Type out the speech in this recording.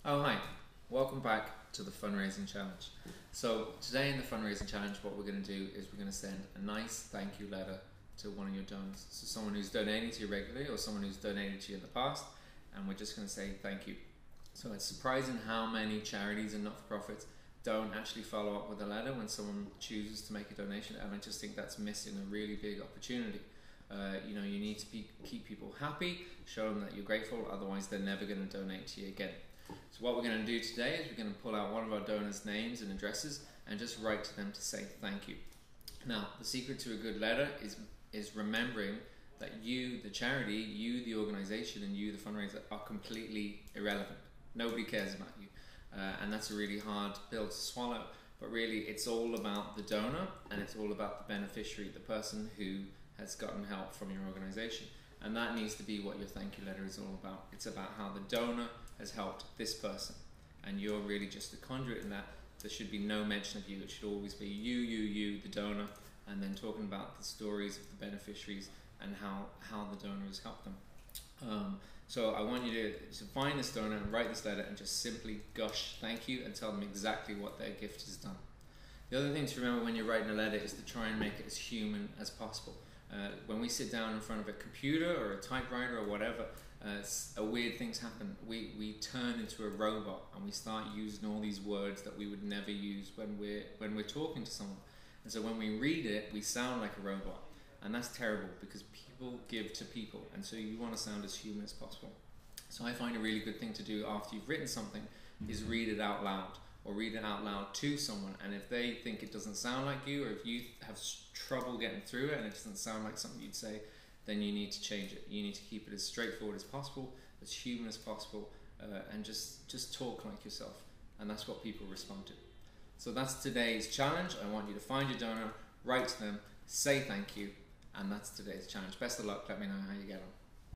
Oh, hi. Welcome back to the Fundraising Challenge. So today in the Fundraising Challenge, what we're going to do is we're going to send a nice thank you letter to one of your donors. So someone who's donating to you regularly or someone who's donated to you in the past, and we're just going to say thank you. So it's surprising how many charities and not-for-profits don't actually follow up with a letter when someone chooses to make a donation, and I just think that's missing a really big opportunity. You need to keep people happy, show them that you're grateful, otherwise they're never going to donate to you again. So what we're going to do today is we're going to pull out one of our donors' names and addresses and just write to them to say thank you. Now, the secret to a good letter is remembering that you, the charity, you, the organization, and you, the fundraiser, are completely irrelevant. Nobody cares about you. And that's a really hard pill to swallow. But really, it's all about the donor, and it's all about the beneficiary, the person who has gotten help from your organization. And that needs to be what your thank you letter is all about. It's about how the donor has helped this person, and you're really just the conduit in that. There should be no mention of you. It should always be you, the donor, and then talking about the stories of the beneficiaries and how the donor has helped them. So I want you to find this donor and write this letter and just simply gush thank you and tell them exactly what their gift has done. The other thing to remember when you're writing a letter is to try and make it as human as possible. When we sit down in front of a computer or a typewriter or whatever, weird things happen. We turn into a robot and we start using all these words that we would never use when we're talking to someone. And so when we read it, we sound like a robot, and that's terrible because people give to people, and so you want to sound as human as possible. So I find a really good thing to do after you've written something is read it out loud, or read it out loud to someone, and if they think it doesn't sound like you, or if you have trouble getting through it and it doesn't sound like something you'd say, then you need to change it. You need to keep it as straightforward as possible, as human as possible, and just talk like yourself, and that's what people respond to. So that's today's challenge. I want you to find your donor, write to them, say thank you, and that's today's challenge. Best of luck. Let me know how you get on.